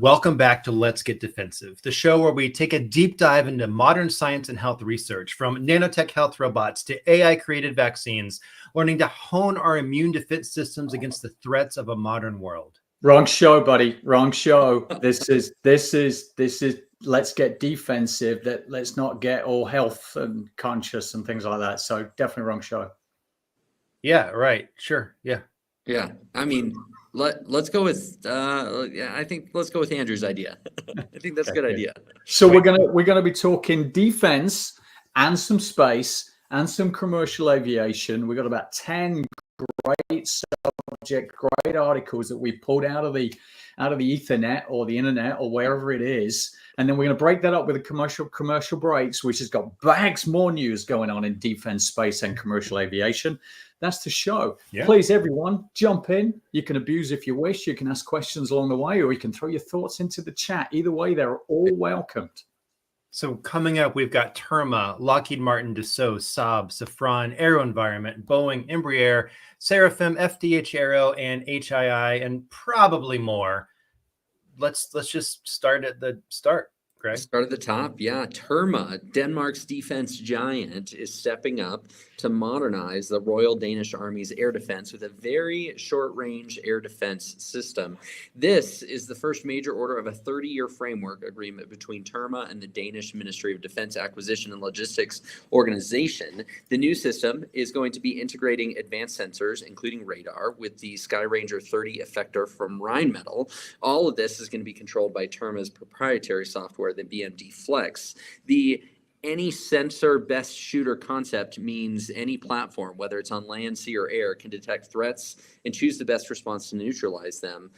Welcome back to Let's Get Defensive, the show where we take a deep dive into modern science and health research, from nanotech health robots to AI-created vaccines, learning to hone our immune defense systems against the threats of a modern world. Wrong show, buddy. Wrong show. This is Let's Get Defensive. Let's not get all health and conscious and things like that. So definitely wrong show. Yeah, right. Sure. Yeah. Yeah. I mean, let's go with I think let's go with Andrew's idea. I think that's a good idea. So we're gonna be talking defense and some space and some commercial aviation. We've got about 10 great great articles that we pulled out of the Ethernet or the internet or wherever it is, and then we're going to break that up with a commercial breaks, which has got bags more news going on in defense, space, and commercial aviation. That's the show. Yeah. Please, everyone, jump in. You can abuse if you wish. You can ask questions along the way, or you can throw your thoughts into the chat. Either way, they're all welcomed. So coming up, we've got Terma, Lockheed Martin, Dassault, Saab, Safran, AeroVironment, Boeing, Embraer, Seraphim, FDH Aero, and HII, and probably more. Let's just start at the start. Greg? Start at the top. Yeah. Terma, Denmark's defense giant, is stepping up to modernize the Royal Danish Army's air defense with a very short-range air defense system. This is the first major order of a 30-year framework agreement between Terma and the Danish Ministry of Defense Acquisition and Logistics Organization. The new system is going to be integrating advanced sensors, including radar, with the Skyranger 30 effector from Rheinmetall. All of this is going to be controlled by Terma's proprietary software, the BMD Flex. The any sensor best shooter concept means any platform, whether it's on land, sea, or air, can detect threats and choose the best response to neutralize them.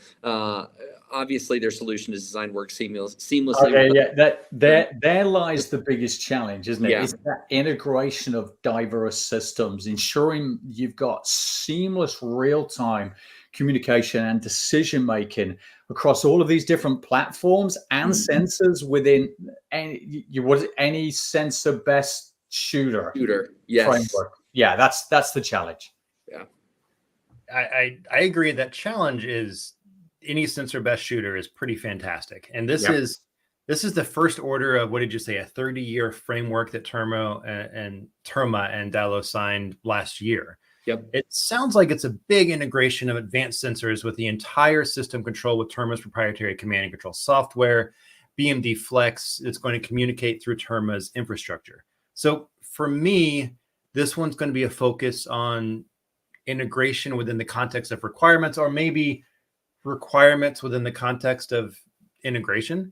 Obviously, their solution is designed to work seamlessly. Okay, yeah, there lies the biggest challenge, isn't it? Yeah. It's that integration of diverse systems, ensuring you've got seamless real-time communication and decision making across all of these different platforms and sensors within any sensor best shooter yes framework. Yeah, that's the challenge. Yeah, I agree. That challenge is any sensor best shooter is pretty fantastic, and this is the first order of, what did you say, a 30-year framework that Terma and Dallo signed last year. Yep. It sounds like it's a big integration of advanced sensors with the entire system control with Terma's proprietary command and control software. BMD Flex is going to communicate through Terma's infrastructure. So for me, this one's going to be a focus on integration within the context of requirements, or maybe requirements within the context of integration.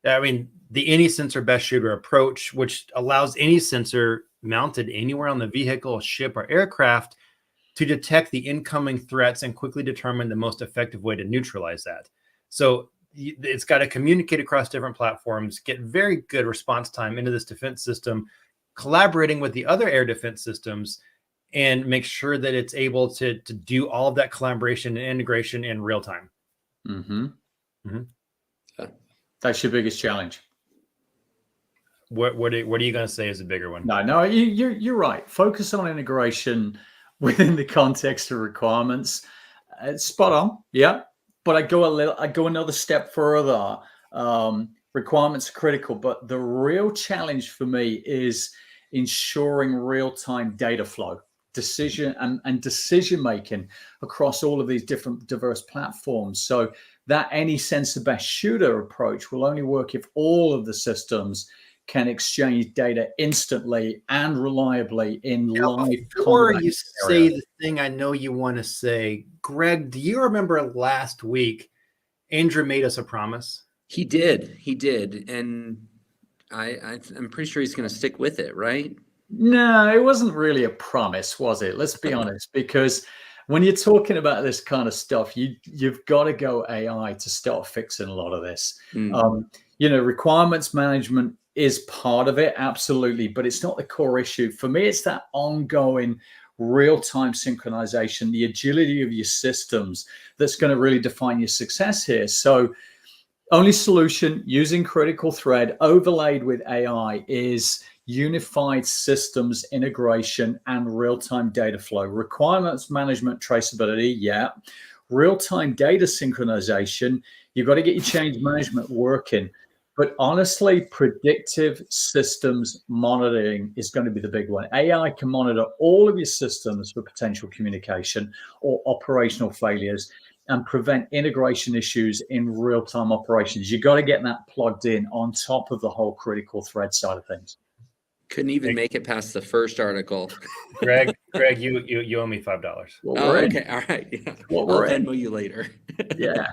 I mean, the any sensor best shooter approach, which allows any sensor mounted anywhere on the vehicle, ship, or aircraft to detect the incoming threats and quickly determine the most effective way to neutralize that. So it's got to communicate across different platforms, get very good response time into this defense system, collaborating with the other air defense systems, and make sure that it's able to do all of that collaboration and integration in real time. That's your biggest challenge. What are you going to say is a bigger one? No, you're right. Focus on integration within the context of requirements. It's spot on, yeah. But I go another step further. Requirements are critical, but the real challenge for me is ensuring real-time data flow, decision making across all of these different diverse platforms. So that any sensor best shooter approach will only work if all of the systems can exchange data instantly and reliably in live. Before you say the thing I know you want to say, Greg, do you remember last week Andrew made us a promise? He did, and I'm pretty sure he's going to stick with it, right? No, it wasn't really a promise, was it? Let's be honest, because when you're talking about this kind of stuff, you've got to go AI to start fixing a lot of this. Requirements management is part of it, absolutely, but it's not the core issue. For me, it's that ongoing real-time synchronization, the agility of your systems that's going to really define your success here. So only solution using critical thread overlaid with AI is unified systems integration and real-time data flow. Requirements management traceability, yeah. real-time data synchronization. You've got to get your change management working. But honestly, predictive systems monitoring is going to be the big one. AI can monitor all of your systems for potential communication or operational failures and prevent integration issues in real-time operations. You got to get that plugged in on top of the whole critical thread side of things. Couldn't even make it past the first article. Greg, you owe me $5. Oh, okay. All right. Yeah. I'll Venmo you later. Yeah.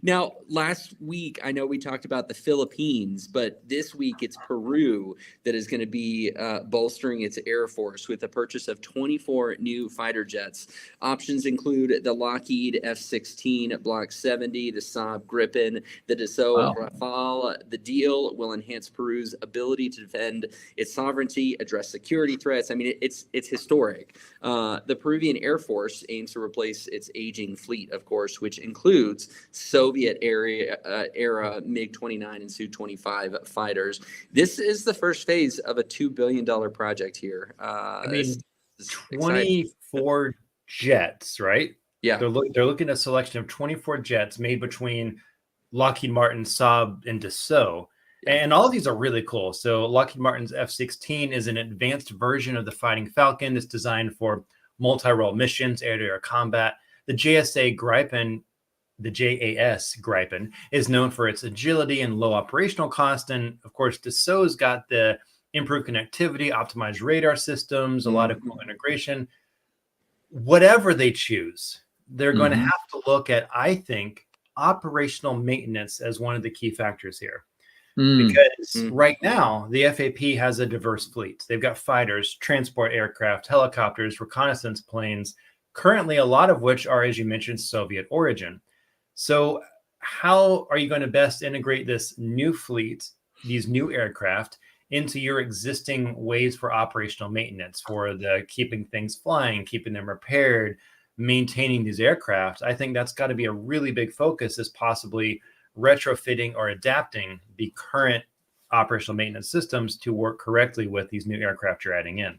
Now, last week, I know we talked about the Philippines, but this week it's Peru that is going to be bolstering its Air Force with the purchase of 24 new fighter jets. Options include the Lockheed F-16 Block 70, the Saab Gripen, the Dassault Rafale. The deal will enhance Peru's ability to defend its sovereignty, address security threats. I mean, it's historic. The Peruvian Air Force aims to replace its aging fleet, of course, which includes Soviet era MiG-29 and Su-25 fighters. This is the first phase of a $2 billion project here. 24 jets, right? Yeah. They're looking at a selection of 24 jets made between Lockheed Martin, Saab, and Dassault. And all of these are really cool. So Lockheed Martin's F-16 is an advanced version of the Fighting Falcon. It's designed for multi-role missions, air-to-air combat. The JAS Gripen is known for its agility and low operational cost. And of course, Dassault's got the improved connectivity, optimized radar systems, a lot of cool integration. Whatever they choose, they're going to have to look at, I think, operational maintenance as one of the key factors here. Because right now, the FAP has a diverse fleet. They've got fighters, transport aircraft, helicopters, reconnaissance planes, currently a lot of which are, as you mentioned, Soviet origin. So how are you going to best integrate this new fleet, these new aircraft, into your existing ways for operational maintenance, for the keeping things flying, keeping them repaired, maintaining these aircraft? I think that's got to be a really big focus, is possibly retrofitting or adapting the current operational maintenance systems to work correctly with these new aircraft you're adding in.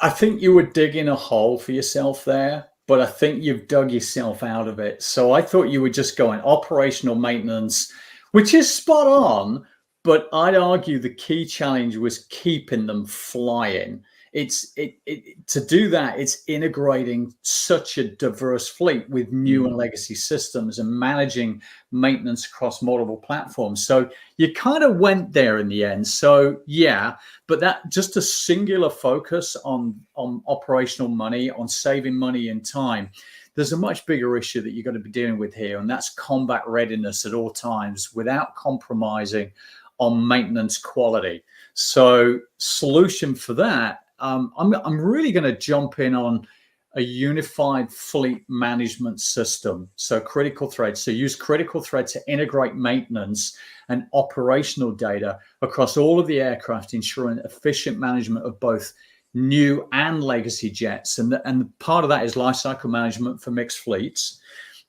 I think you were digging a hole for yourself there, but I think you've dug yourself out of it. So I thought you were just going operational maintenance, which is spot on, but I'd argue the key challenge was keeping them flying. To do that, it's integrating such a diverse fleet with new and legacy systems and managing maintenance across multiple platforms. So you kind of went there in the end. So yeah, but that just a singular focus on operational money, on saving money and time. There's a much bigger issue that you're going to be dealing with here, and that's combat readiness at all times without compromising on maintenance quality. So solution for that, I'm really going to jump in on a unified fleet management system. So critical threads. So use critical threads to integrate maintenance and operational data across all of the aircraft, ensuring efficient management of both new and legacy jets. And part of that is lifecycle management for mixed fleets.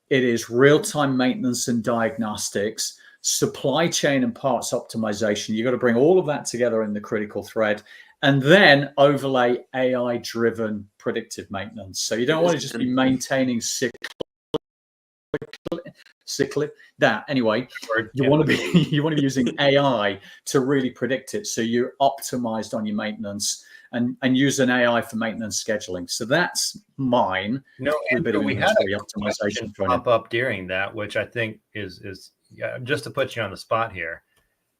It is real-time maintenance and diagnostics, supply chain and parts optimization. You've got to bring all of that together in the critical thread, and then overlay AI-driven predictive maintenance. So you don't want to just be maintaining cyclic that anyway. You want to be using AI to really predict it, so you're optimized on your maintenance and use an AI for maintenance scheduling. So that's mine. No, Andrew, we had a optimization pop up during that, which I think is just to put you on the spot here.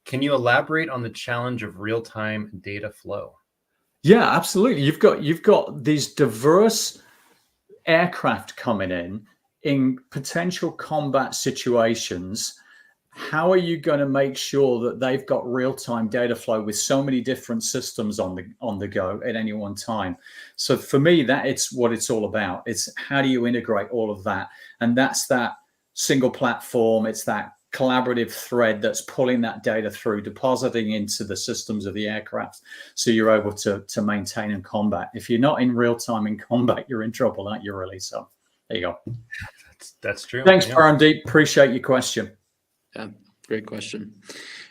Can you elaborate on the challenge of real-time data flow? Yeah, absolutely. You've got these diverse aircraft coming in potential combat situations. How are you going to make sure that they've got real-time data flow with so many different systems on the go at any one time? So for me, it's what it's all about. It's how do you integrate all of that? And that's that single platform. It's that collaborative thread that's pulling that data through, depositing into the systems of the aircraft, so you're able to maintain and combat. If you're not in real time in combat, you're in trouble, aren't you, really? So there you go. That's true. Thanks, Paramdeep. Appreciate your question. Yeah, great question.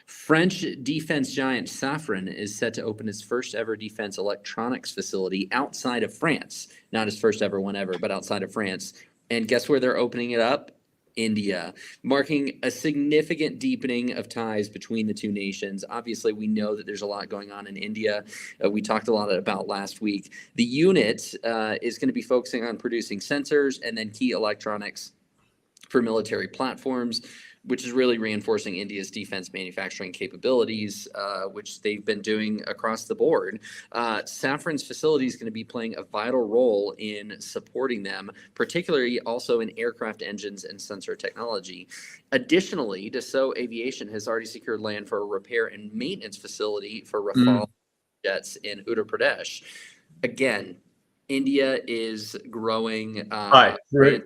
French defense giant Safran is set to open its first ever defense electronics facility outside of France. Not its first ever one ever, but outside of France. And guess where they're opening it up? India, marking a significant deepening of ties between the two nations. Obviously, we know that there's a lot going on in India. We talked a lot about last week. The unit is going to be focusing on producing sensors and then key electronics for military platforms, which is really reinforcing India's defense manufacturing capabilities, which they've been doing across the board. Safran's facility is going to be playing a vital role in supporting them, particularly also in aircraft engines and sensor technology. Additionally, Dassault Aviation has already secured land for a repair and maintenance facility for Rafale jets in Uttar Pradesh. Again, India is growing.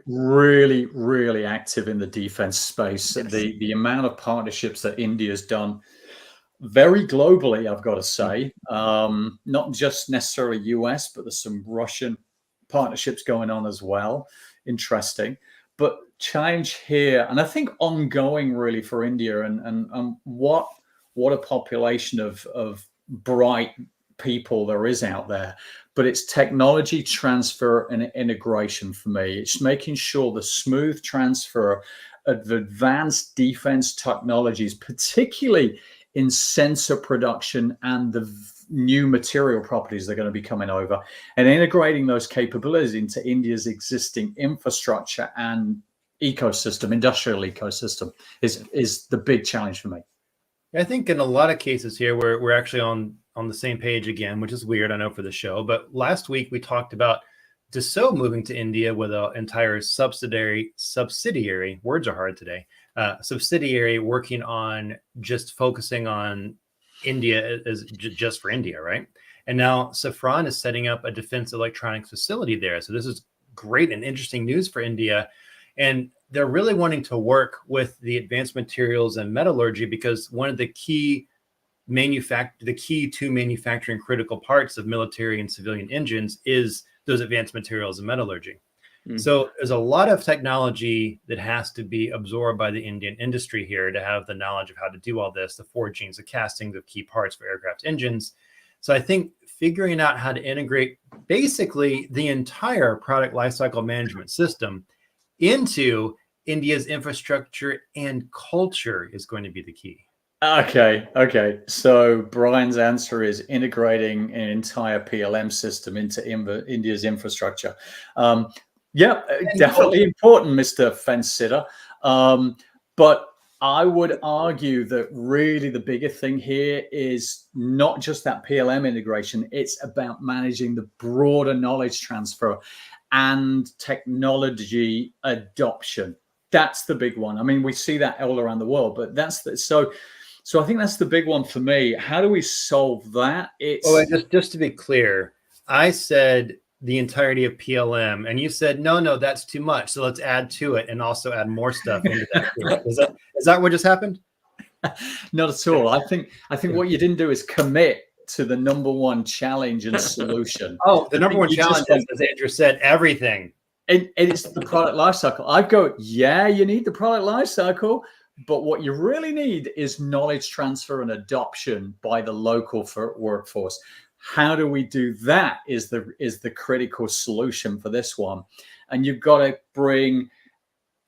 Really, really active in the defense space. Yes. The amount of partnerships that India's done very globally, I've got to say, not just necessarily US, but there's some Russian partnerships going on as well. Interesting. But change here, and I think ongoing really for India, and what a population of bright people there is out there. But it's technology transfer and integration for me. It's making sure the smooth transfer of advanced defense technologies, particularly in sensor production and the new material properties that are going to be coming over, and integrating those capabilities into India's existing infrastructure and ecosystem, industrial ecosystem, is the big challenge for me. I think in a lot of cases here, we're actually on the same page again, which is weird, I know, for the show. But last week we talked about Dassault moving to India with an entire subsidiary, words are hard today, subsidiary working on just focusing on India as just for India, right? And now Safran is setting up a defense electronics facility there. So this is great and interesting news for India. And they're really wanting to work with the advanced materials and metallurgy, because one of the key to manufacturing critical parts of military and civilian engines is those advanced materials and metallurgy. So there's a lot of technology that has to be absorbed by the Indian industry here to have the knowledge of how to do all this, the forgings, the castings of key parts for aircraft engines. So I think figuring out how to integrate basically the entire product lifecycle management system into India's infrastructure and culture is going to be the key. Okay. So Brian's answer is integrating an entire PLM system into India's infrastructure. Definitely important, Mr. Fence Sitter. But I would argue that really the bigger thing here is not just that PLM integration. It's about managing the broader knowledge transfer and technology adoption. That's the big one. I mean, we see that all around the world, but so I think that's the big one for me. How do we solve that? Just to be clear, I said the entirety of PLM, and you said no, that's too much. So let's add to it and also add more stuff into that. Is that what just happened? Not at all. I think what you didn't do is commit to the number one challenge and solution. The number one challenge is, as Andrew said, everything. It's the product lifecycle. I go, you need the product lifecycle, but what you really need is knowledge transfer and adoption by the local workforce. How do we do that is the critical solution for this one. And you've got to bring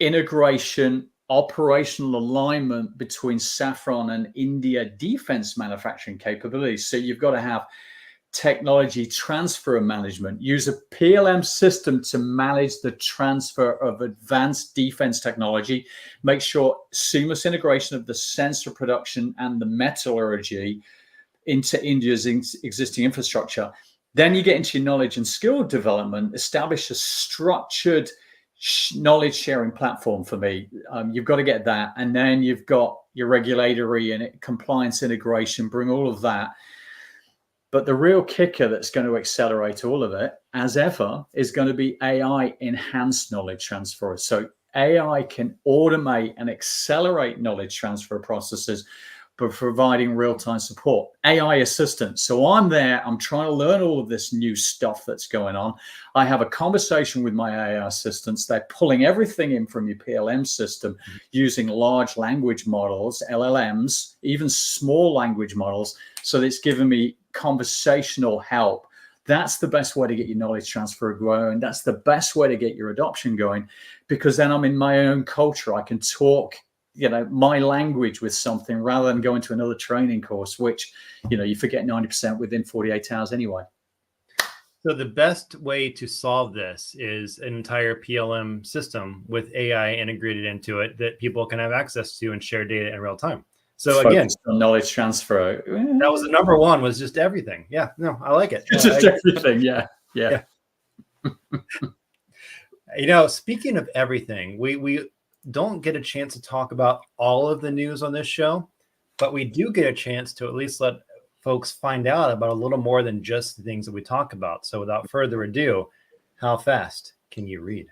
integration, operational alignment between Safran and India defense manufacturing capabilities. So you've got to have technology transfer management, use a PLM system to manage the transfer of advanced defense technology, make sure seamless integration of the sensor production and the metallurgy into India's existing infrastructure. Then you get into your knowledge and skill development, establish a structured knowledge sharing platform for me. You've got to get that. And then you've got your regulatory and compliance integration, bring all of that. But the real kicker that's going to accelerate all of it, as ever, is going to be AI enhanced knowledge transfer. So AI can automate and accelerate knowledge transfer processes by providing real-time support. AI assistance. So I'm there, I'm trying to learn all of this new stuff that's going on. I have a conversation with my AI assistants. They're pulling everything in from your PLM system using large language models, LLMs, even small language models. So it's giving me conversational help That's the best way to get your knowledge transfer going. That's the best way to get your adoption going, because then I'm in my own culture. I can talk, my language with something rather than going to another training course, which, you forget 90% within 48 hours anyway. So the best way to solve this is an entire PLM system with AI integrated into it that people can have access to and share data in real time. So again, on knowledge transfer. That was the number one, was just everything. Yeah, no, I like it. Just everything. Yeah. Speaking of everything, we don't get a chance to talk about all of the news on this show, but we do get a chance to at least let folks find out about a little more than just the things that we talk about. So without further ado, how fast can you read?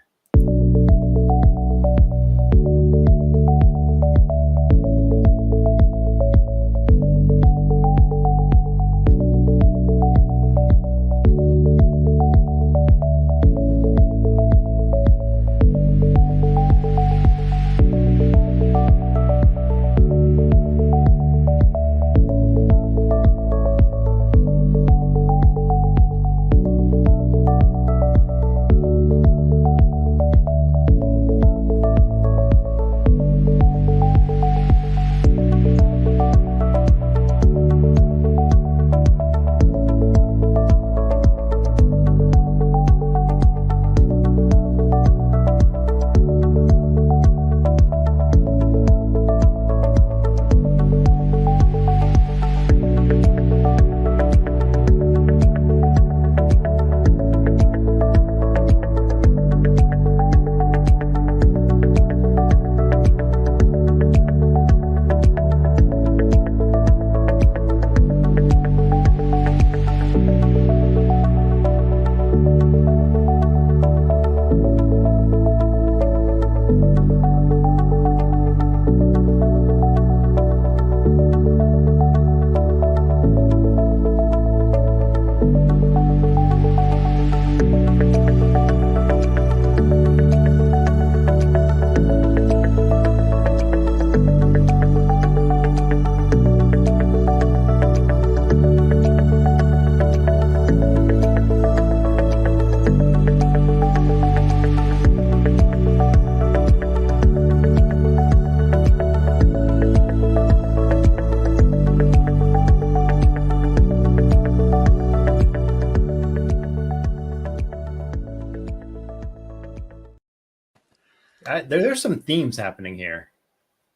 There's some themes happening here.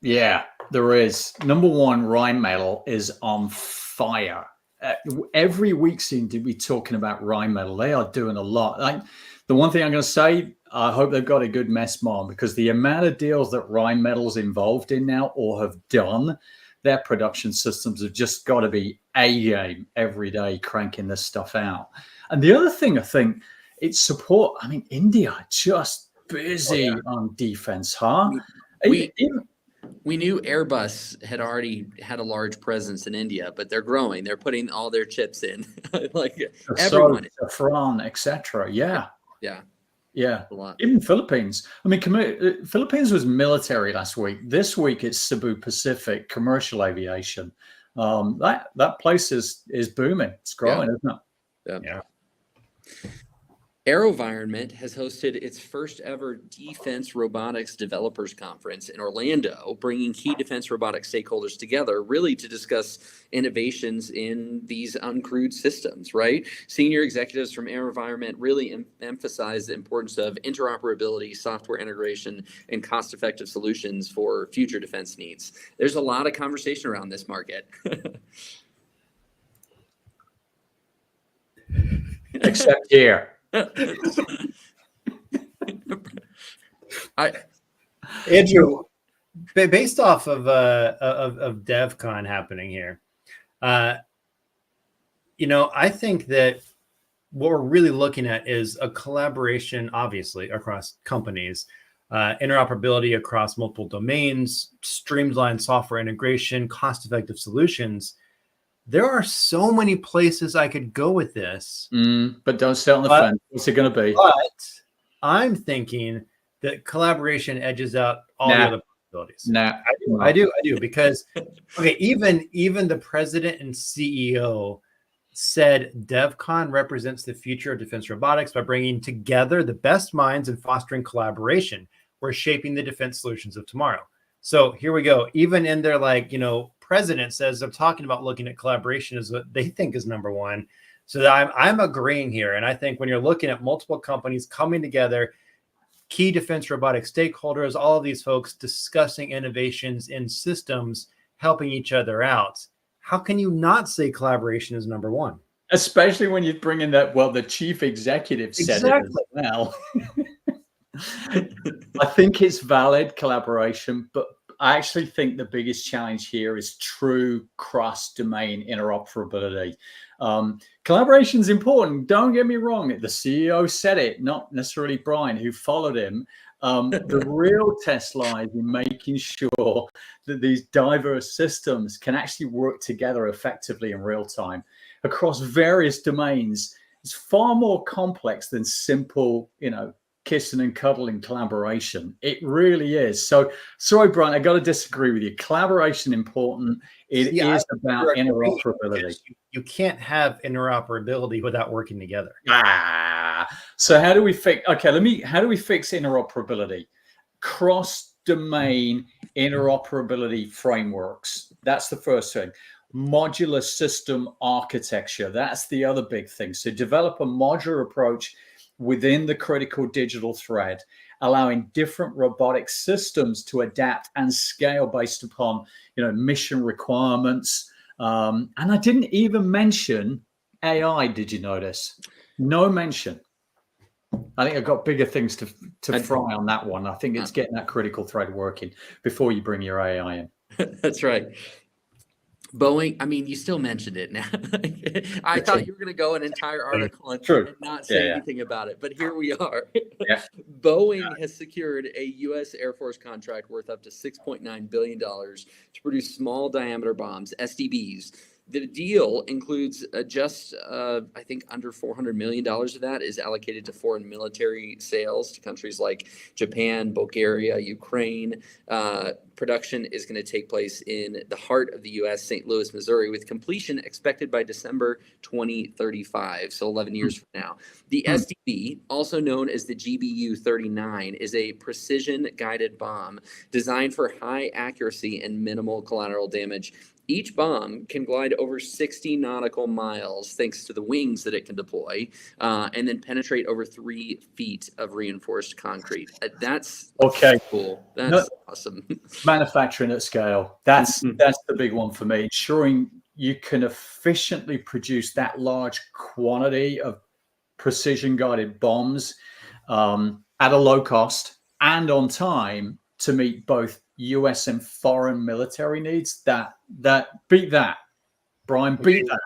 Yeah, there is. Number one, Rheinmetall is on fire. Every week seems to be talking about Rheinmetall. They are doing a lot. The one thing I'm going to say, I hope they've got a good mess mom, because the amount of deals that Rheinmetall's involved in now or have done, their production systems have just got to be A game every day, cranking this stuff out. And the other thing I think, it's support. I mean, India just busy on defense, huh? We knew Airbus had already had a large presence in India, but they're growing. They're putting all their chips in, like everyone. Safran, etc. Yeah. A lot. Even Philippines. I mean, Philippines was military last week. This week it's Cebu Pacific, commercial aviation. That place is booming. It's growing, isn't it? Yeah. AeroVironment has hosted its first ever Defense Robotics Developers Conference in Orlando, bringing key defense robotics stakeholders together really to discuss innovations in these uncrewed systems, right? Senior executives from AeroVironment really emphasize the importance of interoperability, software integration, and cost-effective solutions for future defense needs. There's a lot of conversation around this market. Except here. Andrew, based off of DevCon happening here, I think that what we're really looking at is a collaboration, obviously, across companies, interoperability across multiple domains, streamlined software integration, cost-effective solutions. There are so many places I could go with this. But don't sit on the fence. What's it going to be? But I'm thinking that collaboration edges out all the other possibilities. I do. Because, even the president and CEO said DevCon represents the future of defense robotics by bringing together the best minds and fostering collaboration. We're shaping the defense solutions of tomorrow. So here we go. Even in their president says they're talking about looking at collaboration as what they think is number one. So I'm agreeing here. And I think when you're looking at multiple companies coming together, key defense robotic stakeholders, all of these folks discussing innovations in systems, helping each other out, how can you not say collaboration is number one? Especially when you bring in that, well, the chief executive said it as well. I think it's valid collaboration, but I actually think the biggest challenge here is true cross-domain interoperability. Collaboration is important. Don't get me wrong. The CEO said it, not necessarily Bryan, who followed him. The real test lies in making sure that these diverse systems can actually work together effectively in real time across various domains. It's far more complex than simple, kissing and cuddling collaboration. It really is. So sorry, Bryan, I got to disagree with you. Collaboration important. It is about interoperability. You can't have interoperability without working together. So how do we fix interoperability? Cross-domain interoperability frameworks. That's the first thing. Modular system architecture. That's the other big thing. So develop a modular approach within the critical digital thread, allowing different robotic systems to adapt and scale based upon, mission requirements. And I didn't even mention AI. Did you notice? No mention. I think I've got bigger things to fry on that one. I think it's getting that critical thread working before you bring your AI in. That's right. Boeing, you still mentioned it now. I thought you were going to go an entire article and not say anything about it, but here we are. Boeing has secured a U.S. Air Force contract worth up to $6.9 billion to produce small diameter bombs, SDBs. The deal includes I think under $400 million of that is allocated to foreign military sales to countries like Japan, Bulgaria, Ukraine. Production is going to take place in the heart of the U.S., St. Louis, Missouri, with completion expected by December 2035, so 11 years from now. The SDB, also known as the GBU-39, is a precision-guided bomb designed for high accuracy and minimal collateral damage. Each bomb can glide over 60 nautical miles thanks to the wings that it can deploy, and then penetrate over 3 feet of reinforced concrete. That's cool. That's awesome. Manufacturing at scale. That's the big one for me. Ensuring you can efficiently produce that large quantity of precision-guided bombs at a low cost and on time to meet both U.S. and foreign military needs. That beat that, Bryan, beat that.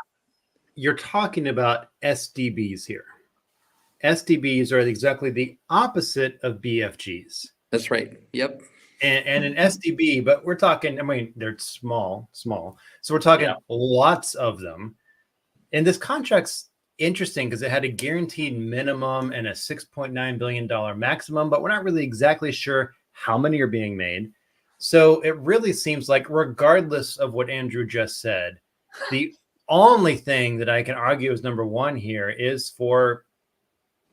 You're talking about SDBs here. SDBs are exactly the opposite of BFGs. That's right. Yep. And an SDB, but we're talking, they're small. So we're talking lots of them. And this contract's interesting because it had a guaranteed minimum and a $6.9 billion maximum, but we're not really exactly sure how many are being made. So it really seems like, regardless of what Andrew just said, the only thing that I can argue is number one here is for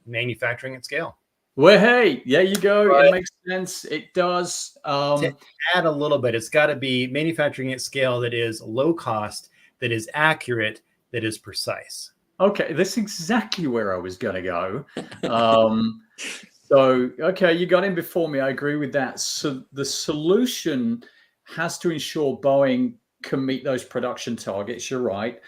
manufacturing at scale. Well, hey, there you go. Right. It makes sense. It does. To add a little bit, it's got to be manufacturing at scale that is low cost, that is accurate, that is precise. Okay, that's exactly where I was going to go. So, okay, you got in before me. I agree with that. So the solution has to ensure Boeing can meet those production targets. You're right.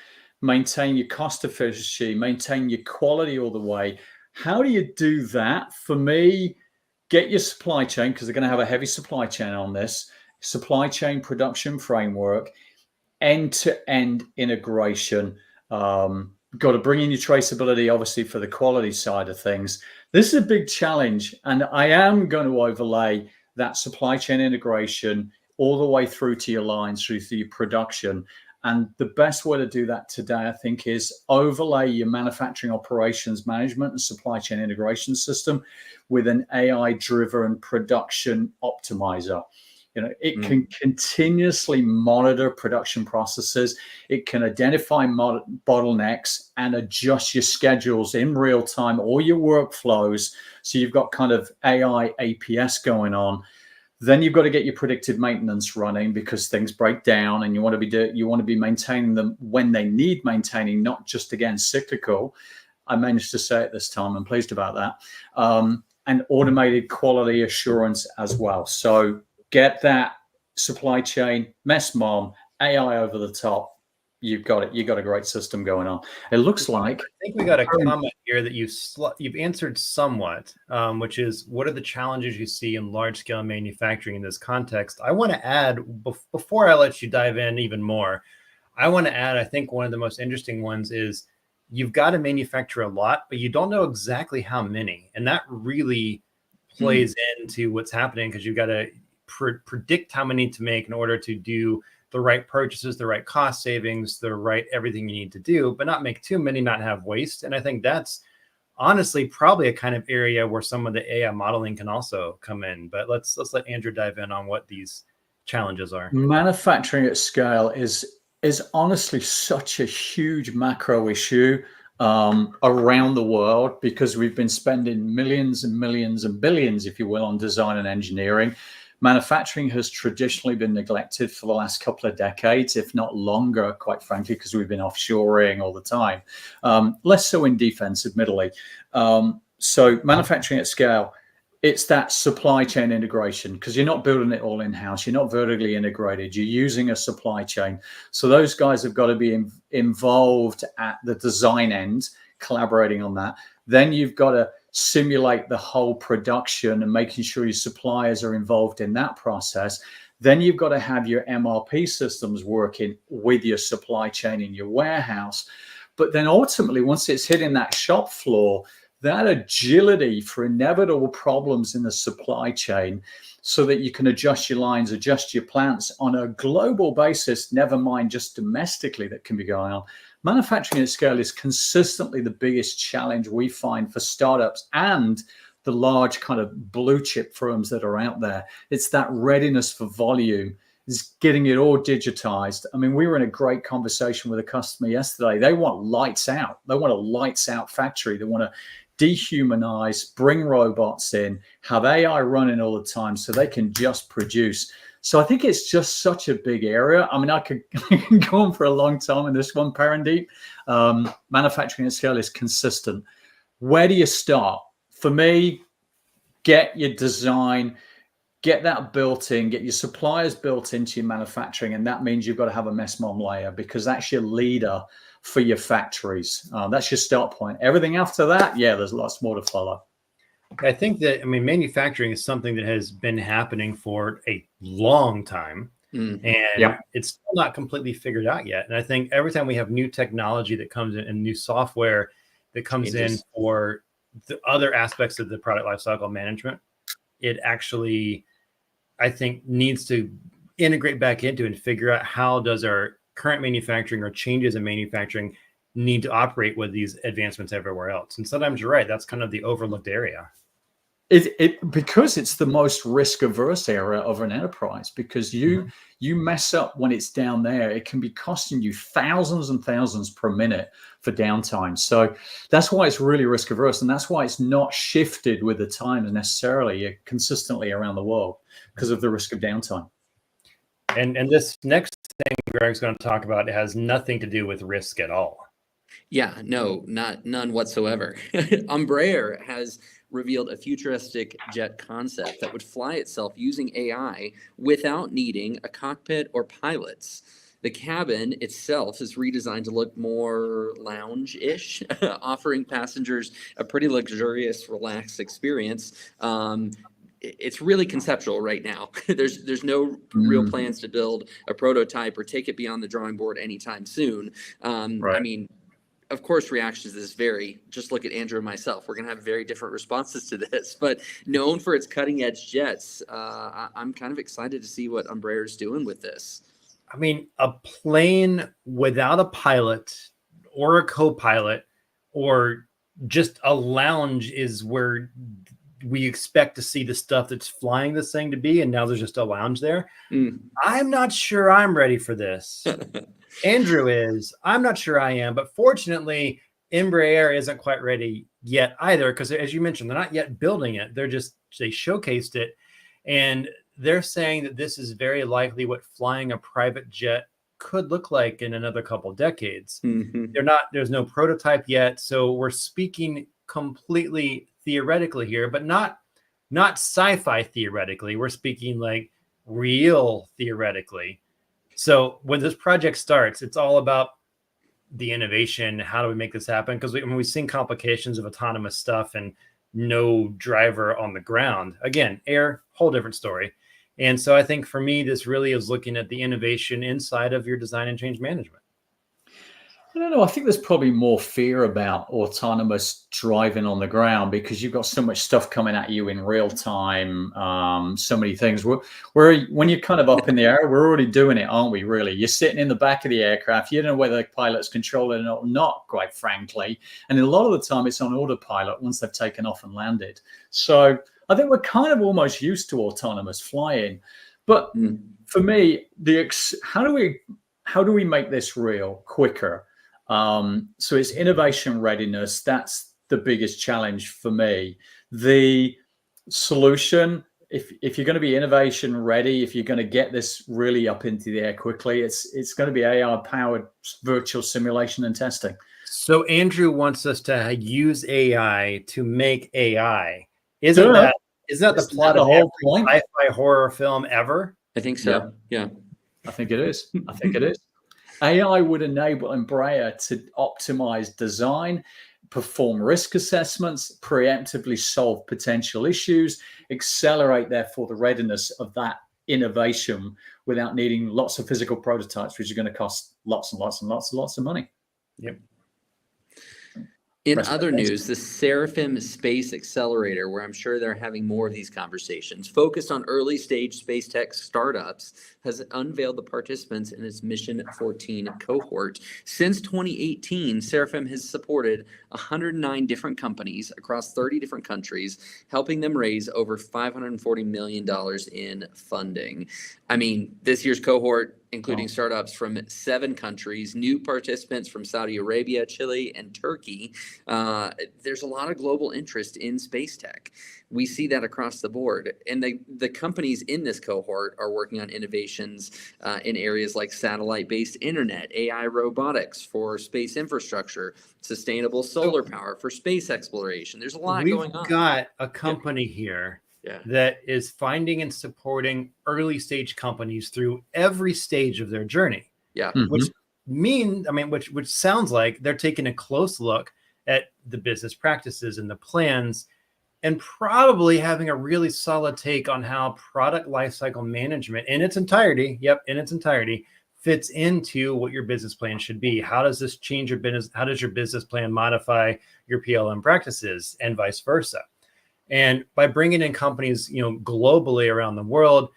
Maintain your cost efficiency, maintain your quality all the way. How do you do that? For me, get your supply chain, because they're going to have a heavy supply chain on this, supply chain production framework, end-to-end integration. Got to bring in your traceability, obviously, for the quality side of things. This is a big challenge, and I am going to overlay that supply chain integration all the way through to your lines, through to your production. And the best way to do that today, I think, is overlay your manufacturing operations management and supply chain integration system with an AI-driven production optimizer. It can continuously monitor production processes. It can identify bottlenecks and adjust your schedules in real time, or your workflows. So you've got kind of AI APS going on. Then you've got to get your predictive maintenance running, because things break down, and you want to be maintaining them when they need maintaining, not just, again, cyclical. I managed to say it this time. I'm pleased about that. And automated quality assurance as well. So get that supply chain, mess mom, AI over the top. You've got it. You've got a great system going on. It looks like. I think we got a comment here that you've answered somewhat, which is, what are the challenges you see in large scale manufacturing in this context? I want to add, before I let you dive in even more, I want to add, I think one of the most interesting ones is, you've got to manufacture a lot, but you don't know exactly how many. And that really plays into what's happening, because you've got to predict how many to make in order to do the right purchases, the right cost savings, the right everything you need to do, but not make too many, not have waste. And I think that's honestly probably a kind of area where some of the AI modeling can also come in. But let's let Andrew dive in on what these challenges are. Manufacturing at scale is honestly such a huge macro issue around the world, because we've been spending millions and millions and billions, if you will, on design and engineering. Manufacturing has traditionally been neglected for the last couple of decades, if not longer, quite frankly, because we've been offshoring all the time. Less so in defense, admittedly. So manufacturing at scale, it's that supply chain integration, because you're not building it all in-house. You're not vertically integrated. You're using a supply chain. So those guys have got to be involved at the design end, collaborating on that. Then you've got to simulate the whole production and making sure your suppliers are involved in that process. Then you've got to have your MRP systems working with your supply chain in your warehouse. But then ultimately, once it's hitting that shop floor, that agility for inevitable problems in the supply chain, so that you can adjust your lines, adjust your plants on a global basis, never mind just domestically, that can be going on. Manufacturing at scale is consistently the biggest challenge we find for startups and the large kind of blue chip firms that are out there. It's that readiness for volume, is getting it all digitized. I mean, we were in a great conversation with a customer yesterday. They want lights out. They want a lights out factory. They want to dehumanize, bring robots in, have AI running all the time so they can just produce. So I think it's just such a big area. I mean, I can go on for a long time in this one, Parandeep. Manufacturing at scale is consistent. Where do you start? For me, get your design, get that built in, get your suppliers built into your manufacturing. And that means you've got to have a MESMOM layer, because that's your leader for your factories. That's your start point. Everything after that, yeah, there's lots more to follow. I think that, manufacturing is something that has been happening for a long time, and it's still not completely figured out yet. And I think every time we have new technology that comes in and new software that comes in for the other aspects of the product lifecycle management, it actually, I think, needs to integrate back into and figure out how does our current manufacturing or changes in manufacturing need to operate with these advancements everywhere else. And sometimes you're right, that's kind of the overlooked area. Because it's the most risk averse area of an enterprise, because you mess up when it's down there, it can be costing you thousands and thousands per minute for downtime. So that's why it's really risk averse, and that's why it's not shifted with the times necessarily consistently around the world, because of the risk of downtime. And this next thing Greg's going to talk about has nothing to do with risk at all. Yeah, no, none whatsoever. Embraer has revealed a futuristic jet concept that would fly itself using AI without needing a cockpit or pilots. The cabin itself is redesigned to look more lounge-ish, offering passengers a pretty luxurious, relaxed experience. It's really conceptual right now. There's no real plans to build a prototype or take it beyond the drawing board anytime soon. Right. I mean, of course, reactions to this vary. Just look at Andrew and myself. We're going to have very different responses to this. But known for its cutting-edge jets, I'm kind of excited to see what Embraer is doing with this. I mean, a plane without a pilot or a co-pilot or just a lounge is where we expect to see the stuff that's flying this thing to be, and now there's just a lounge there. I'm not sure I'm ready for this. Andrew is. I'm not sure I am, but fortunately, Embraer isn't quite ready yet either, because as you mentioned, they're not yet building it. They showcased it, and they're saying that this is very likely what flying a private jet could look like in another couple decades. There's no prototype yet, so we're speaking completely theoretically here, but not sci-fi theoretically. We're speaking like real theoretically. So when this project starts, it's all about the innovation. How do we make this happen? Because we've seen complications of autonomous stuff and no driver on the ground. Again, air, whole different story. And so I think for me, this really is looking at the innovation inside of your design and change management. I don't know. I think there's probably more fear about autonomous driving on the ground because you've got so much stuff coming at you in real time. So many things. Where when you're kind of up in the air, we're already doing it, aren't we? Really, you're sitting in the back of the aircraft. You don't know whether the pilot's controlling it or not, quite frankly. And a lot of the time, it's on autopilot once they've taken off and landed. So I think we're kind of almost used to autonomous flying. But for me, how do we make this real quicker? So it's innovation readiness. That's the biggest challenge for me. The solution, if you're going to be innovation ready, if you're going to get this really up into the air quickly, it's going to be AI powered virtual simulation and testing. So Andrew wants us to use AI to make AI. Isn't that the plot of every sci-fi horror film ever? I think so. Yeah. I think it is. AI would enable Embraer to optimize design, perform risk assessments, preemptively solve potential issues, accelerate, therefore, the readiness of that innovation without needing lots of physical prototypes, which are going to cost lots and lots and lots and lots of money. Yep. In other news, the Seraphim Space Accelerator, where I'm sure they're having more of these conversations, focused on early stage space tech startups, has unveiled the participants in its Mission 14 cohort. Since 2018, Seraphim has supported 109 different companies across 30 different countries, helping them raise over $540 million in funding. I mean, this year's cohort, including startups from 7 countries, new participants from Saudi Arabia, Chile, and Turkey. There's a lot of global interest in space tech. We see that across the board. And the companies in this cohort are working on innovations in areas like satellite-based internet, AI robotics for space infrastructure, sustainable solar power for space exploration. There's a lot going on. We've got a company here that is finding and supporting early stage companies through every stage of their journey. Which sounds like they're taking a close look at the business practices and the plans, and probably having a really solid take on how product lifecycle management in its entirety, fits into what your business plan should be. How does this change your business? How does your business plan modify your PLM practices, and vice versa? And by bringing in companies, globally around the world,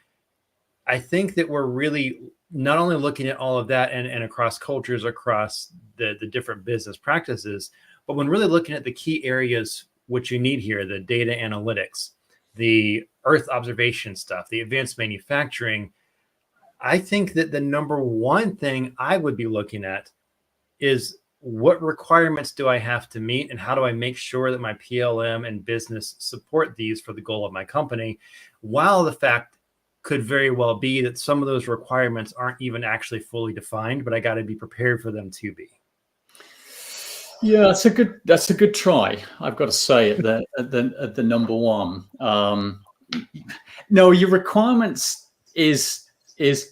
I think that we're really not only looking at all of that and across cultures, across the different business practices, but when really looking at the key areas which you need here, the data analytics, the Earth observation stuff, the advanced manufacturing, I think that the number one thing I would be looking at is what requirements do I have to meet, and how do I make sure that my PLM and business support these for the goal of my company, while the fact could very well be that some of those requirements aren't even actually fully defined, but I got to be prepared for them to be. Yeah, that's a good try. I've got to say at the number one. No, your requirements is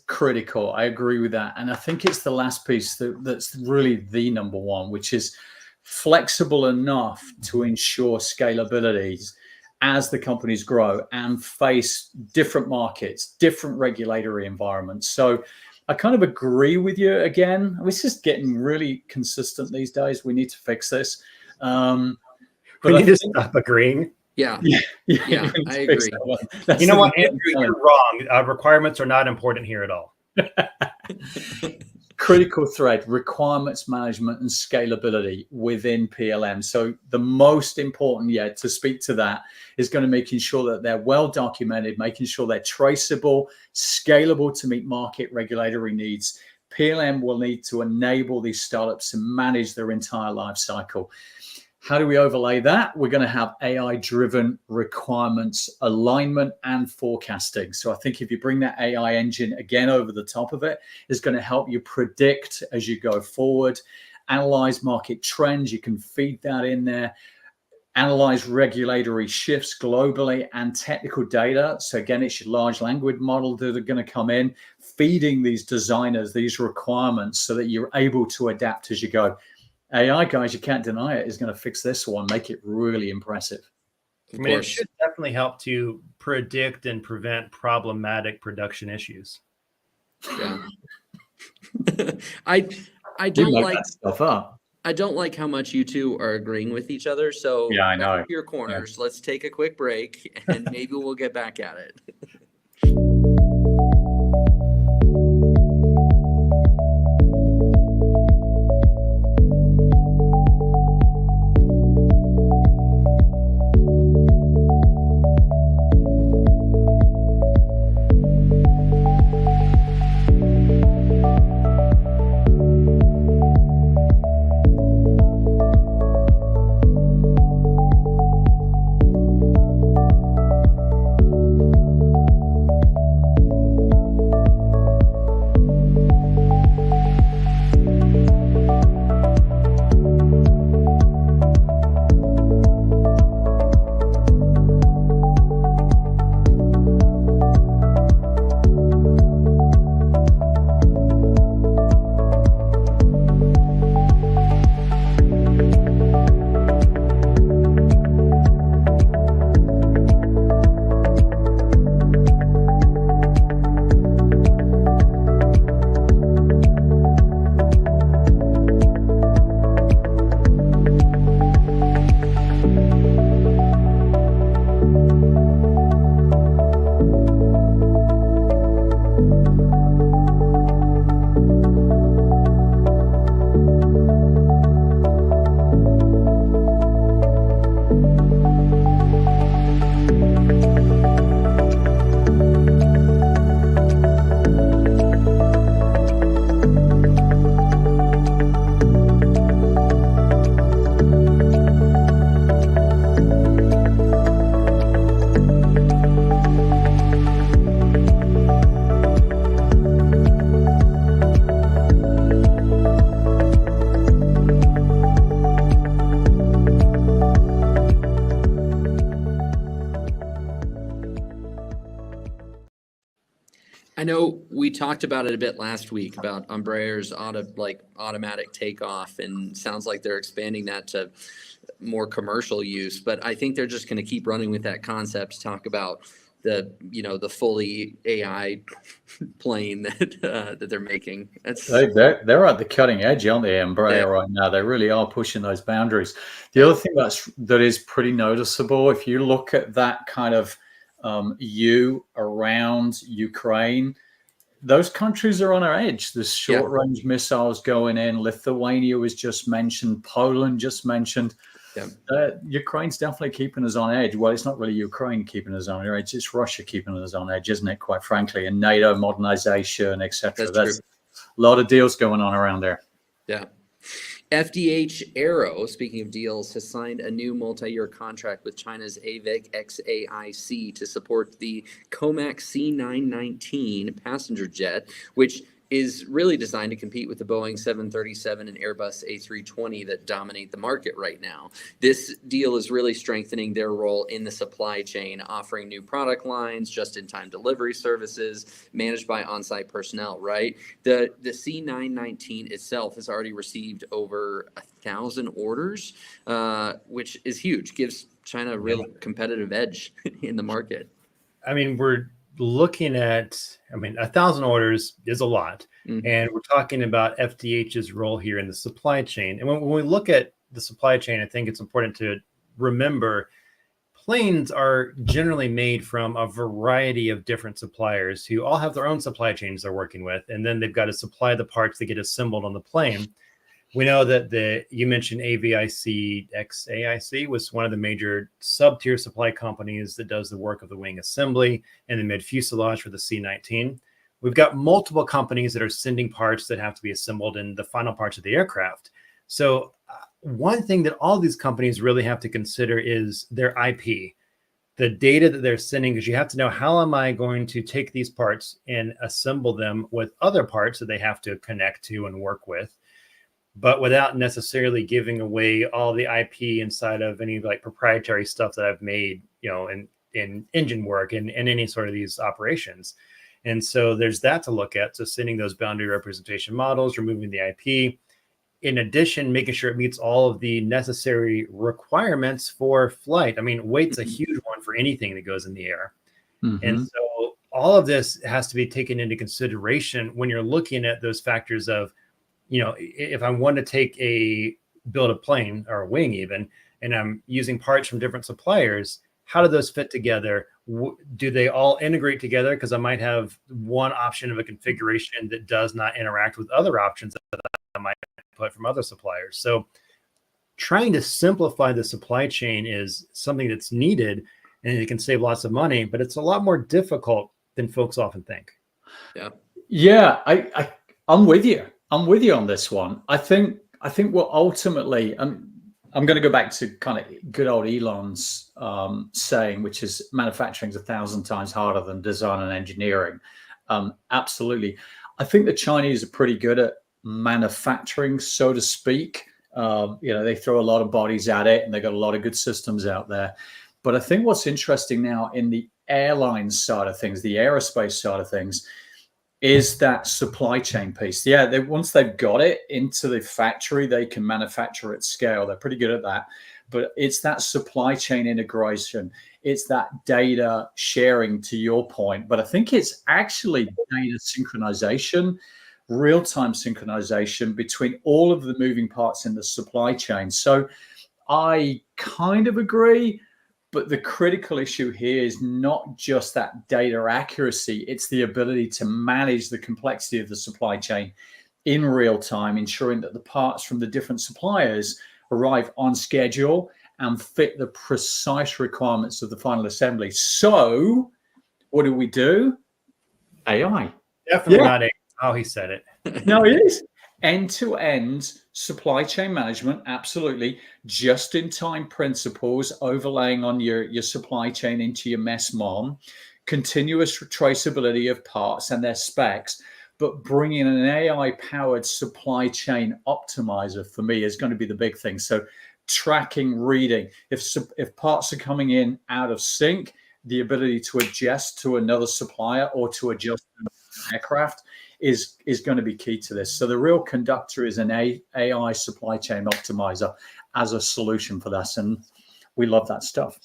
critical. I agree with that, and I think it's the last piece that's really the number one, which is flexible enough to ensure scalability as the companies grow and face different markets, different regulatory environments. So I kind of agree with you again. It's just getting really consistent these days. We need to fix this. We need to stop agreeing. Yeah, I agree. You know what, Andrew, you're wrong. Requirements are not important here at all. critical thread, requirements management and scalability within PLM. So the most important yet to speak to that is going to making sure that they're well documented, making sure they're traceable, scalable to meet market regulatory needs. PLM will need to enable these startups to manage their entire life cycle. How do we overlay that? We're going to have AI-driven requirements alignment and forecasting. So I think if you bring that AI engine again over the top of it, it's going to help you predict as you go forward, analyze market trends. You can feed that in there, analyze regulatory shifts globally and technical data. So again, it's your large language model that are going to come in, feeding these designers these requirements so that you're able to adapt as you go. AI, guys, you can't deny it, is going to fix this one, make it really impressive. I mean, it should definitely help to predict and prevent problematic production issues. Yeah. I don't like that stuff up. I don't like how much you two are agreeing with each other. So yeah, I know. back to your corners. Yeah. Let's take a quick break and maybe we'll get back at it. I know we talked about it a bit last week about Embraer's automatic takeoff, and sounds like they're expanding that to more commercial use. But I think they're just going to keep running with that concept. Talk about the fully AI plane that they're making. They're at the cutting edge, aren't they, Embraer, right now? They really are pushing those boundaries. The other thing that is pretty noticeable, if you look at that kind of around Ukraine, those countries are on our edge. There's short-range missiles going in. Lithuania was just mentioned. Poland just mentioned. Ukraine's definitely keeping us on edge. Well, it's not really Ukraine keeping us on edge. It's Russia keeping us on edge, isn't it, quite frankly? And NATO modernization, etc. That's a lot of deals going on around there. Yeah. FDH Aero, speaking of deals, has signed a new multi-year contract with China's AVIC XAIC to support the COMAC C919 passenger jet, which is really designed to compete with the Boeing 737 and Airbus A320 that dominate the market right now. This deal is really strengthening their role in the supply chain, offering new product lines, just-in-time delivery services, managed by on-site personnel, right? The C919 itself has already received over 1,000 orders, which is huge, gives China a real competitive edge in the market. I mean, we're looking at, 1,000 orders is a lot. Mm-hmm. And we're talking about FDH's role here in the supply chain. And when we look at the supply chain, I think it's important to remember planes are generally made from a variety of different suppliers who all have their own supply chains they're working with, and then they've got to supply the parts that get assembled on the plane. We know that you mentioned AVIC XAIC was one of the major sub-tier supply companies that does the work of the wing assembly and the mid-fuselage for the C-19. We've got multiple companies that are sending parts that have to be assembled in the final parts of the aircraft. So one thing that all these companies really have to consider is their IP, the data that they're sending, because you have to know, how am I going to take these parts and assemble them with other parts that they have to connect to and work with, but without necessarily giving away all the IP inside of any like proprietary stuff that I've made, in engine work and any sort of these operations. And so there's that to look at. So sending those boundary representation models, removing the IP, in addition, making sure it meets all of the necessary requirements for flight. I mean, weight's a huge one for anything that goes in the air. And so all of this has to be taken into consideration when you're looking at those factors of, if I want to build a plane or a wing even, and I'm using parts from different suppliers, how do those fit together? Do they all integrate together? Because I might have one option of a configuration that does not interact with other options that I might put from other suppliers. So trying to simplify the supply chain is something that's needed, and it can save lots of money, but it's a lot more difficult than folks often think. Yeah, I'm with you. I'm with you on this one. I think what ultimately, I'm going to go back to kind of good old Elon's saying, which is manufacturing is 1,000 times harder than design and engineering. Absolutely. I think the Chinese are pretty good at manufacturing, so to speak. They throw a lot of bodies at it, and they've got a lot of good systems out there. But I think what's interesting now in the airline side of things, the aerospace side of things, is that supply chain piece. Yeah, once they've got it into the factory, they can manufacture at scale. They're pretty good at that. But it's that supply chain integration. It's that data sharing, to your point. But I think it's actually data synchronization, real-time synchronization between all of the moving parts in the supply chain. So I kind of agree. But the critical issue here is not just that data accuracy, it's the ability to manage the complexity of the supply chain in real time, ensuring that the parts from the different suppliers arrive on schedule and fit the precise requirements of the final assembly. So what do? AI. Definitely not AI. Oh, he said it. No, it is. End-to-end supply chain management, absolutely. Just-in-time principles overlaying on your supply chain into your MES/MOM, continuous traceability of parts and their specs, but bringing an AI-powered supply chain optimizer for me is going to be the big thing. So tracking, reading, if parts are coming in out of sync, the ability to adjust to another supplier or to adjust an aircraft is going to be key to this. So the real conductor is an AI supply chain optimizer as a solution for this. And we love that stuff.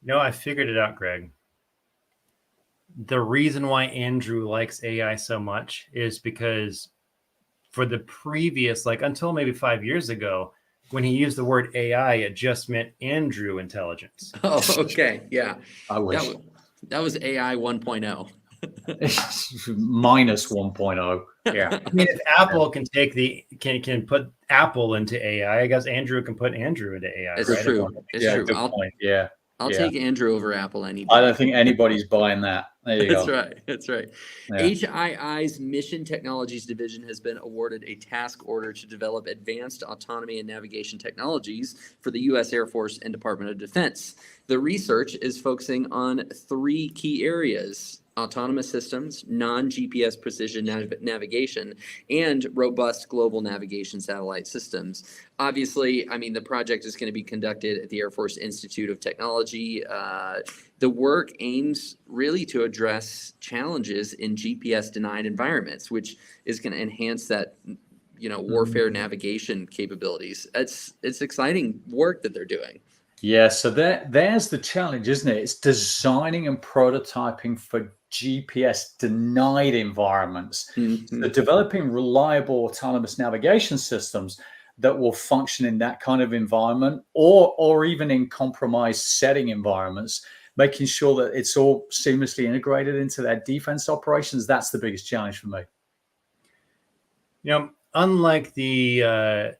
I figured it out, Greg. The reason why Andrew likes AI so much is because for the previous, until maybe 5 years ago, when he used the word AI, it just meant Andrew intelligence. Oh, okay. Yeah. I wish. That was AI 1.0. Minus 1.0. Yeah. I mean, if Apple can take can put Apple into AI, I guess Andrew can put Andrew into AI. It's right? true. It's true. Good point. Yeah. I'll take Andrew over Apple any day. I don't think anybody's buying that. There you go. That's right. Yeah. HII's Mission Technologies Division has been awarded a task order to develop advanced autonomy and navigation technologies for the U.S. Air Force and Department of Defense. The research is focusing on 3 key areas: autonomous systems, non-GPS precision navigation, and robust global navigation satellite systems. Obviously, the project is going to be conducted at the Air Force Institute of Technology. The work aims really to address challenges in GPS-denied environments, which is going to enhance that, warfare navigation capabilities. It's exciting work that they're doing. Yeah, so there's the challenge, isn't it? It's designing and prototyping for GPS-denied environments. So developing reliable autonomous navigation systems that will function in that kind of environment, or even in compromised setting environments, making sure that it's all seamlessly integrated into their defense operations. That's the biggest challenge for me. Unlike the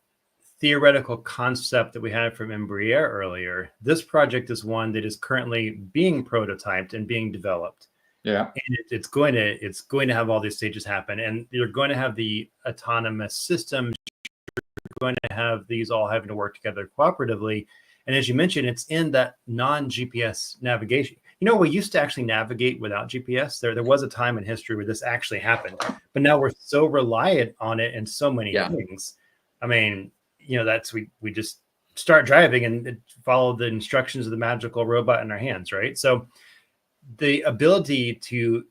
theoretical concept that we had from Embraer earlier, this project is one that is currently being prototyped and being developed. Yeah, and it's going to have all these stages happen, and you're going to have the autonomous systems. You're going to have these all having to work together cooperatively. And as you mentioned, it's in that non-GPS navigation. We used to actually navigate without GPS. There was a time in history where this actually happened, but now we're so reliant on it in so many things. I mean, we just start driving and follow the instructions of the magical robot in our hands, right? So the ability to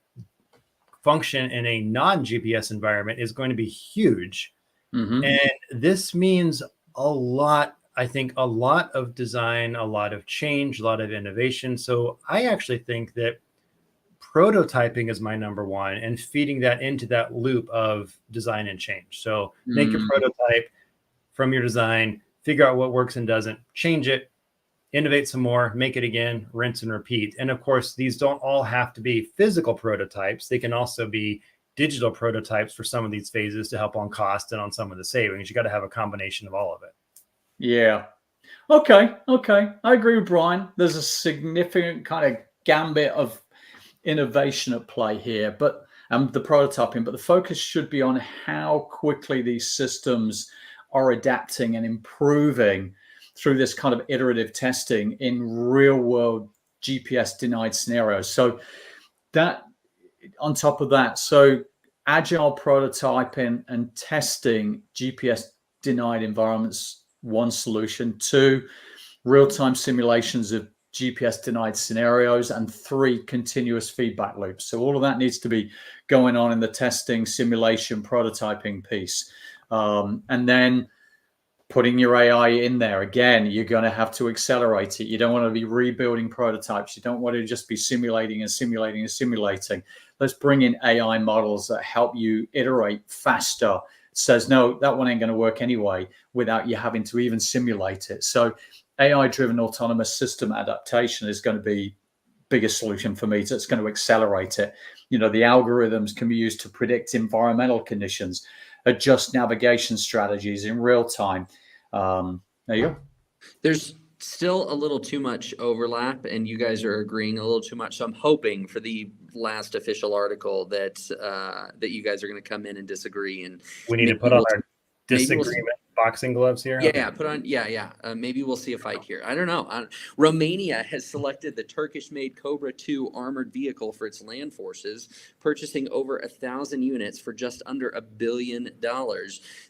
function in a non-GPS environment is going to be huge. Mm-hmm. And this means a lot of design, a lot of change, a lot of innovation. So I actually think that prototyping is my number one, and feeding that into that loop of design and change. So make your prototype from your design, figure out what works and doesn't, change it, innovate some more, make it again, rinse and repeat. And of course, these don't all have to be physical prototypes. They can also be digital prototypes for some of these phases to help on cost and on some of the savings. You got to have a combination of all of it. Yeah. Okay. I agree with Bryan. There's a significant kind of gambit of innovation at play here, but the prototyping, but the focus should be on how quickly these systems are adapting and improving through this kind of iterative testing in real world GPS denied scenarios. So that on top of that, so agile prototyping and testing GPS denied environments, one solution. Two, real-time simulations of GPS denied scenarios, and three, continuous feedback loops. So all of that needs to be going on in the testing, simulation, prototyping piece. And then putting your AI in there, again, you're going to have to accelerate it. You don't want to be rebuilding prototypes. You don't want to just be simulating. Let's bring in AI models that help you iterate faster. Says, no, that one ain't going to work anyway, without you having to even simulate it. So AI-driven autonomous system adaptation is going to be biggest solution for me. So it's going to accelerate it. The algorithms can be used to predict environmental conditions, adjust navigation strategies in real time. There you go. There's still a little too much overlap, and you guys are agreeing a little too much. So I'm hoping for the last official article that you guys are going to come in and disagree, and we need to put on our disagreement boxing gloves here. Yeah, put on. Maybe we'll see a fight here. I don't know. Romania has selected the Turkish-made Cobra 2 armored vehicle for its land forces, purchasing over 1,000 units for just under $1 billion.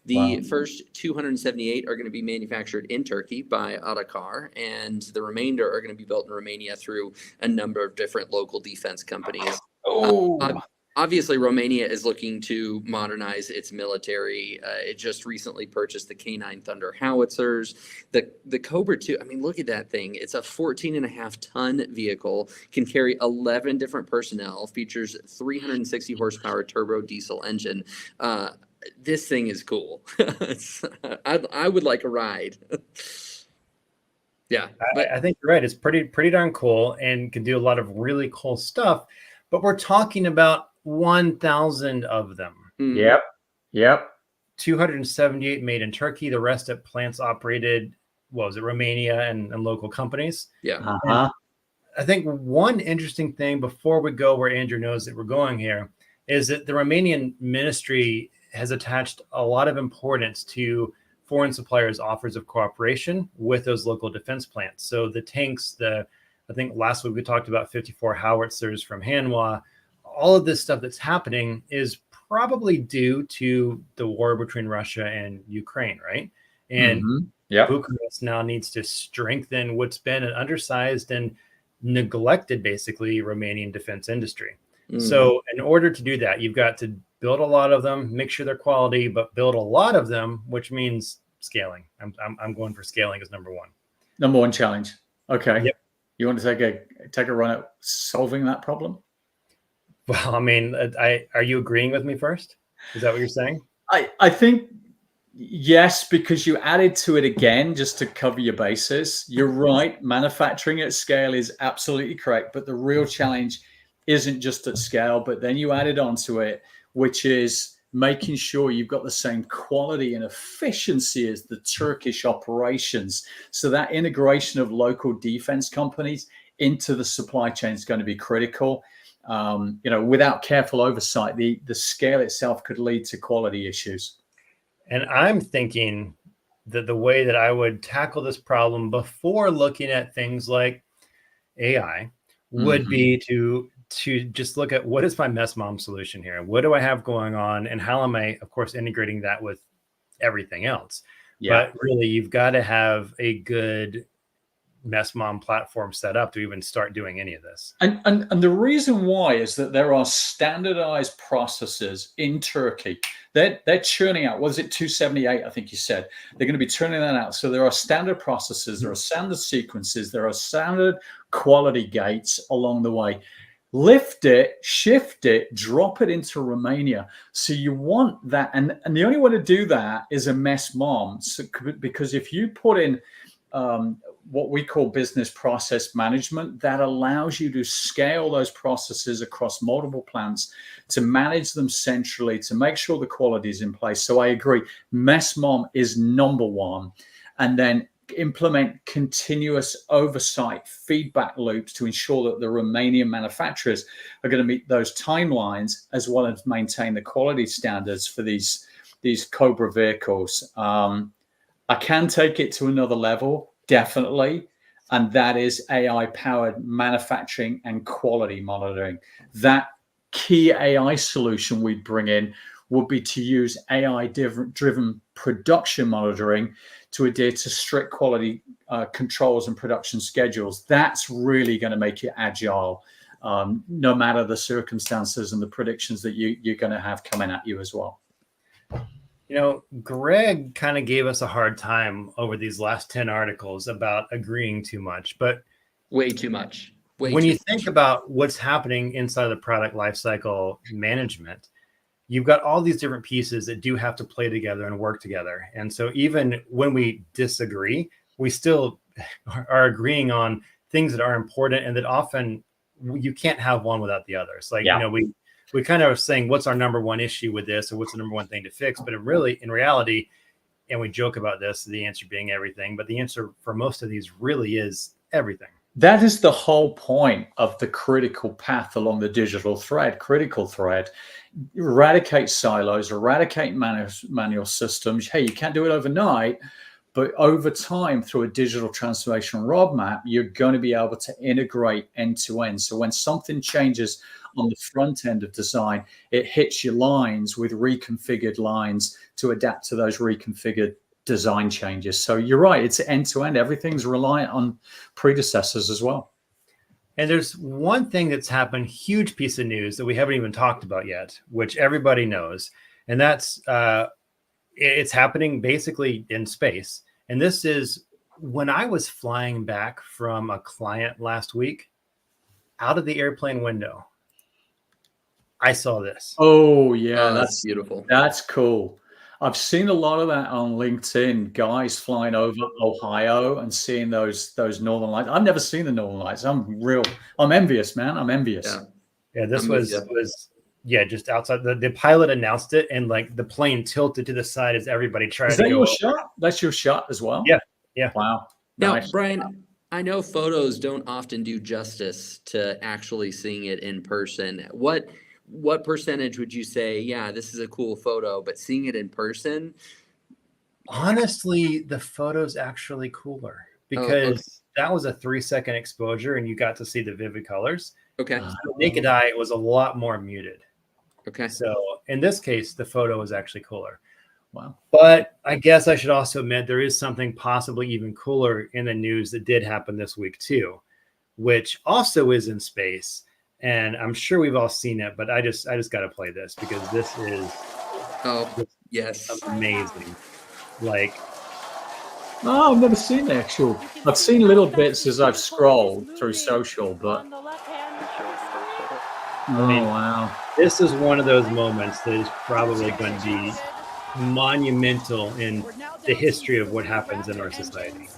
The first 278 are going to be manufactured in Turkey by Otokar, and the remainder are going to be built in Romania through a number of different local defense companies. Obviously, Romania is looking to modernize its military. It just recently purchased the K9 Thunder howitzers. The Cobra 2, I mean, look at that thing. It's a 14.5-ton vehicle, can carry 11 different personnel, features 360 horsepower turbo diesel engine. This thing is cool. I would like a ride. Yeah. I think you're right. It's pretty darn cool and can do a lot of really cool stuff. But we're talking about 1,000 of them. Yep. 278 made in Turkey. The rest at plants operated, Romania and local companies. Yeah. I think one interesting thing before we go where Andrew knows that we're going here is that the Romanian ministry has attached a lot of importance to foreign suppliers' offers of cooperation with those local defense plants. So the tanks, I think last week we talked about 54 howitzers from Hanwha. All of this stuff that's happening is probably due to the war between Russia and Ukraine, right? And Bucharest now needs to strengthen what's been an undersized and neglected, basically, Romanian defense industry. So in order to do that, you've got to build a lot of them, make sure they're quality, but build a lot of them, which means scaling. I'm going for scaling as number one. Number one challenge. Okay. Yep. You want to take a run at solving that problem? Well, I mean, are you agreeing with me first? Is that what you're saying? I think Yes, because you added to it again just to cover your bases. You're right. Manufacturing at scale is absolutely correct. But the real challenge isn't just at scale, but then you added onto it, which is making sure you've got the same quality and efficiency as the Turkish operations. So that integration of local defense companies into the supply chain is going to be critical. Without careful oversight, the scale itself could lead to quality issues. And I'm thinking that the way that I would tackle this problem before looking at things like AI would be to just look at what is my mess mom solution here? What do I have going on? And how am I, of course, integrating that with everything else? Yeah. But really, you've got to have a good mess mom platform set up to even start doing any of this. And the reason why is that there are standardized processes in Turkey. They're churning out, what is it, 278, I think you said. They're going to be turning that out. So there are standard processes, there are standard sequences, there are standard quality gates along the way. Lift it, shift it, drop it into Romania. So you want that. And the only way to do that is a mess mom. So, because if you put in what we call business process management, that allows you to scale those processes across multiple plants, to manage them centrally, to make sure the quality is in place. So I agree, mess mom is number one. And then implement continuous oversight feedback loops to ensure that the Romanian manufacturers are going to meet those timelines, as well as maintain the quality standards for these Cobra vehicles. I can take it to another level, definitely, and that is AI-powered manufacturing and quality monitoring. That key AI solution we'd bring in would be to use AI-driven production monitoring to adhere to strict quality controls and production schedules. That's really going to make you agile, no matter the circumstances and the predictions that you're going to have coming at you as well. Greg kind of gave us a hard time over these last 10 articles about agreeing too much, but way too much. When you think about what's happening inside of the product lifecycle management, you've got all these different pieces that do have to play together and work together. And so even when we disagree, we still are agreeing on things that are important and that often you can't have one without the other. It's like, we kind of are saying, what's our number one issue with this, or what's the number one thing to fix? But in reality, and we joke about this, the answer being everything, but the answer for most of these really is everything. That is the whole point of the critical path along the digital thread, critical thread. Eradicate silos, eradicate manual systems. Hey, you can't do it overnight, but over time, through a digital transformation roadmap, you're going to be able to integrate end to end. So when something changes on the front end of design, it hits your lines with reconfigured lines to adapt to those reconfigured design changes. So you're right, it's end to end. Everything's reliant on predecessors as well. And there's one thing that's happened, huge piece of news that we haven't even talked about yet, which everybody knows. And that's it's happening basically in space. And this is when I was flying back from a client last week, out of the airplane window, I saw this. Oh, yeah. That's beautiful. That's cool. I've seen a lot of that on LinkedIn, guys flying over Ohio and seeing those northern lights. I've never seen the northern lights. I'm envious, man. I'm envious. Yeah, this was just outside. The pilot announced it, and like the plane tilted to the side as everybody tried to go. Is that your shot? That's your shot as well? Yeah. Wow. Now, nice. Bryan, I know photos don't often do justice to actually seeing it in person. What percentage would you say, yeah, this is a cool photo, but seeing it in person? Honestly, the photo's actually cooler because that was a 3-second exposure and you got to see the vivid colors. Okay. Naked eye was a lot more muted. Okay. So in this case, the photo was actually cooler. Wow. But I guess I should also admit there is something possibly even cooler in the news that did happen this week too, which also is in space. And I'm sure we've all seen it, but I just got to play this because this is amazing. Like, I've never seen the actual. I've seen little bits as I've scrolled through social, but wow, this is one of those moments that is probably going to be monumental in the history of what happens in our society.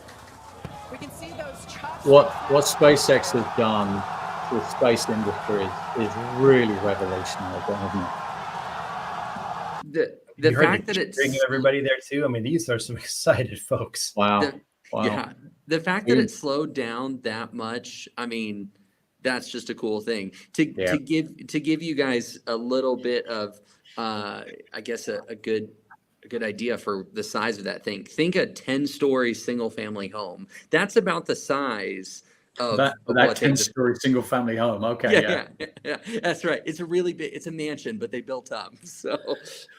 What SpaceX has done with space industry is really revolutionary, isn't it? The fact that it's bringing everybody there too. I mean, these are some excited folks. Wow. Yeah, the fact that it slowed down that much, I mean, that's just a cool thing. To give you guys a little bit of, I guess a good idea for the size of that thing. Think a 10-story single family home. That's about the size of that 10-story single family home. Okay. Yeah, that's right. It's a really big, it's a mansion, but they built up. So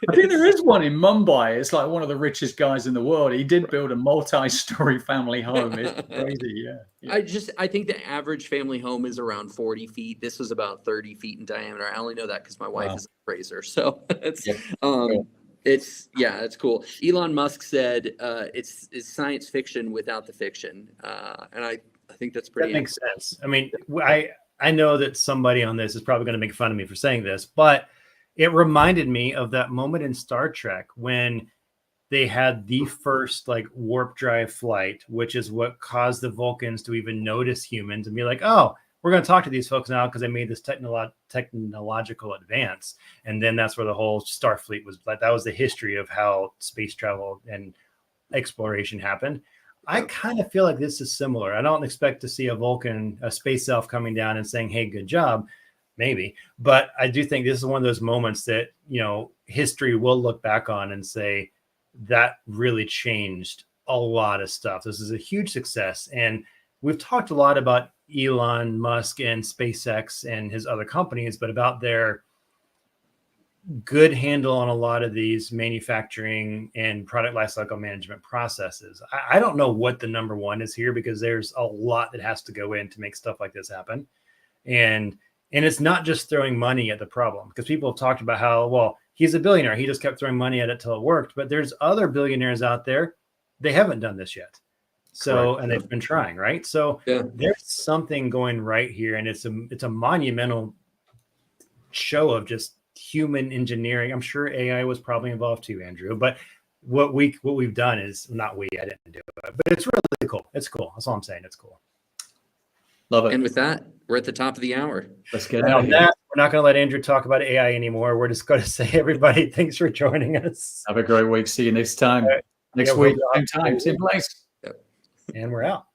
I think there is one in Mumbai. It's like one of the richest guys in the world. He did build a multi-story family home. It's crazy. Yeah. I think the average family home is around 40 feet. This was about 30 feet in diameter. I only know that because my wife is an appraiser. So it's cool. It's cool. Elon Musk said it's science fiction without the fiction, and I think that's pretty. That makes sense. I mean, I know that somebody on this is probably going to make fun of me for saying this, but it reminded me of that moment in Star Trek when they had the first like warp drive flight, which is what caused the Vulcans to even notice humans and be like, oh, we're going to talk to these folks now because they made this technological advance. And then that's where the whole Starfleet was. Like, that was the history of how space travel and exploration happened. I kind of feel like this is similar. I don't expect to see a space elf coming down and saying, hey, good job, maybe. But I do think this is one of those moments that, history will look back on and say that really changed a lot of stuff. This is a huge success. And we've talked a lot about Elon Musk and SpaceX and his other companies, but about their good handle on a lot of these manufacturing and product lifecycle management processes. I don't know what the number one is here because there's a lot that has to go in to make stuff like this happen. And it's not just throwing money at the problem, because people have talked about how, well, he's a billionaire. He just kept throwing money at it till it worked. But there's other billionaires out there. They haven't done this yet. So, and they've been trying, right? So there's something going right here. And it's a monumental show of just human engineering. I'm sure AI was probably involved too, Andrew, but what we've done is not I didn't do it, but it's really cool. It's cool. That's all I'm saying. It's cool. Love it. And with that, we're at the top of the hour. Let's get out of here. We're not going to let Andrew talk about AI anymore. We're just going to say, everybody, thanks for joining us. Have a great week. See you next time. Next week, same time, same place. And we're out.